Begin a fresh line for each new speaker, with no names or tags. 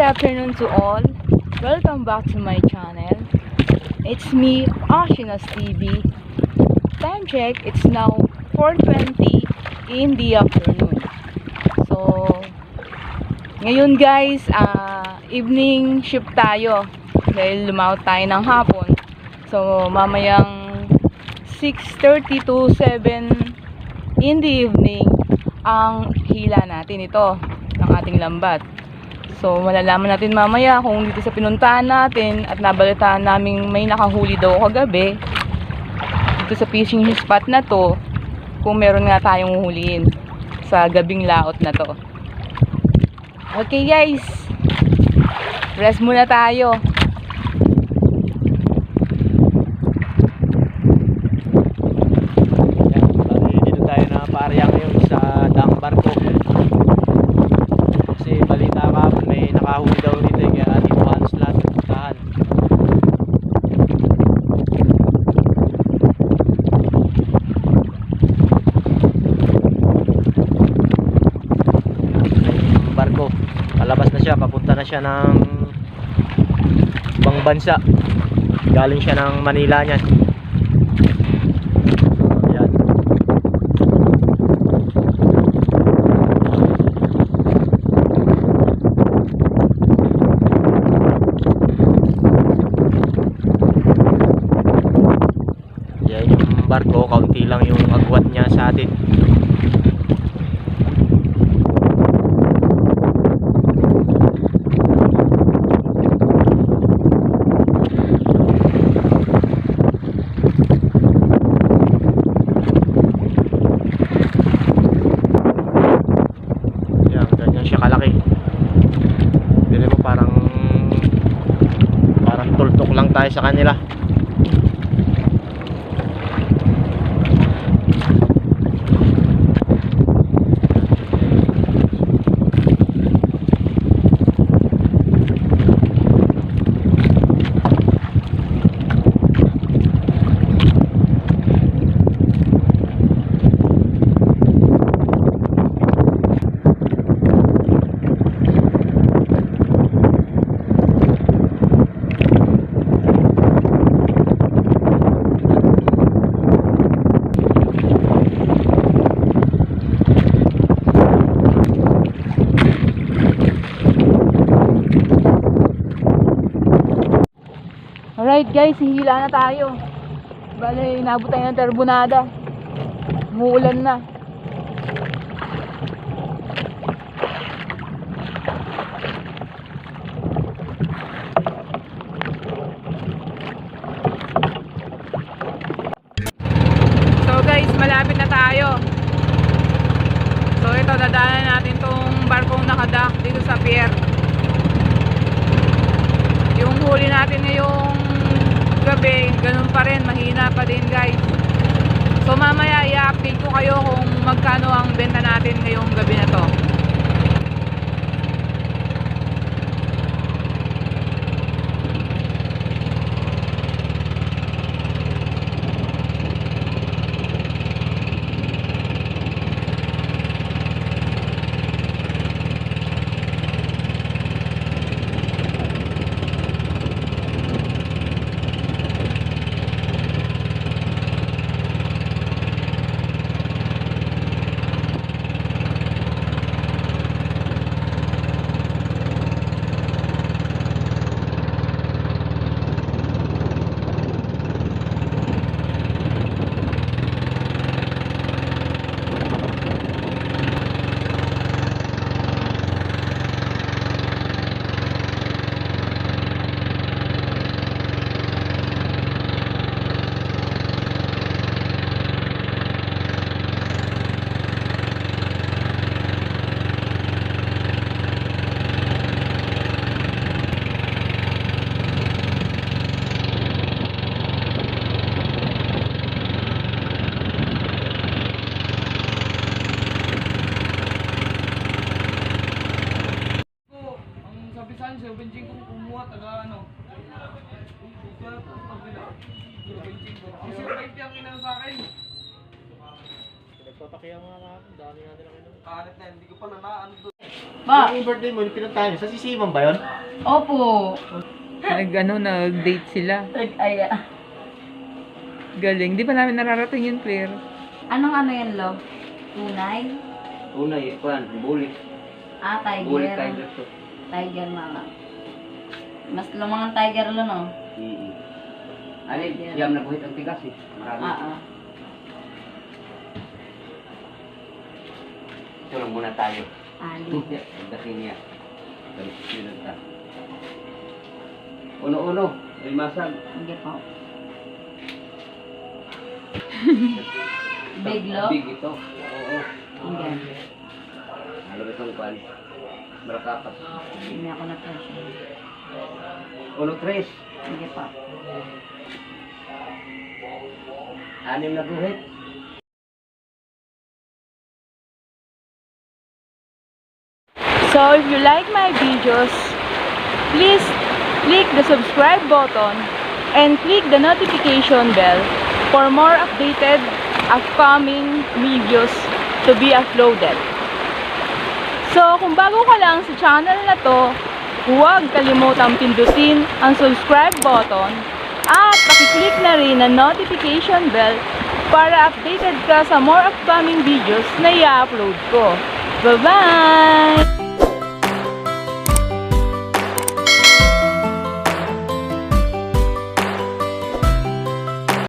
afternoon to all. Welcome back to my channel. It's me, Ashinas TV. Time check, it's now 4:20 in the afternoon. So, ngayon guys, evening shift tayo. Dahil lumawat tayo ng hapon. So, mamayang 6:30 to 7 in the evening ang hila natin ito ng ating lambat. So malalaman natin mamaya kung dito sa pinuntahan natin at nabalitaan naming may nakahuli daw kagabi dito sa fishing spot na to, kung meron nga tayong huhuliin sa gabing laot na to. Okay guys, rest muna tayo.
Dito tayo na parehang ngayon sa daang barko. Kasi balita ka, may nakahuli daw dito, kaya dito halos lahat puntahan. Yung barko, palabas na siya, papunta na siya ng ibang bansa. Galing siya ng Manila niyan. Barko, kaunti lang yung agwat niya sa atin. Yan, ganyan siya kalaki. Dili mo parang tultok lang tayo sa kanila.
Alright guys, hihila na tayo. Bale, inabot tayo ng Turbonada. Umuulan na. So guys, malapit na tayo. So ito, dadaanan natin tong barkong nakadock dito sa pier. Yung huli natin ngayong gabi, ganun pa rin, mahina pa din guys. So mamaya i-update ko kayo kung magkano ang benta natin ngayong gabi na to. Sa benching ko kumuha taga ano. Ang 0.50 ang inano sa akin.
Nagpapakiya mga kahapon, dami natin ang inom.
Kahanap na, hindi ko pa na ano doon.
Ba?
Yung birthday mo, yung pinuntahan niyo, sa sisiman ba yun?
Opo.
Nag-date sila.
Ay,
Galing. Di ba namin nararating yun, Claire?
anong ano yan, Lo? Tunay?
Una, ikuan, bulik.
Ah,
Bulik
tiger.
tiger to.
Tiger mga. Mas lumangang tiger lo, no?
Ano, siyam na buhit ang tigas eh. Marami.
Ah.
Ito lang muna tayo.
Ali.
Pagdating niya. Sunod ta. Uno-uno, ay masag.
Hindi po. Big lo?
Big ito. Oo.
Hindi.
Alam itong kwan. Marakapas.
Hindi ako na-pressure.
Uno, tres.
Hindi po.
Anim na buhit.
So if you like my videos, please click the subscribe button and click the notification bell for more updated upcoming videos to be uploaded. So kung bago ka lang sa channel na to, huwag kalimutang pindutin ang subscribe button at pakiclick na rin ang notification bell para updated ka sa more upcoming videos na i-upload ko. Bye-bye!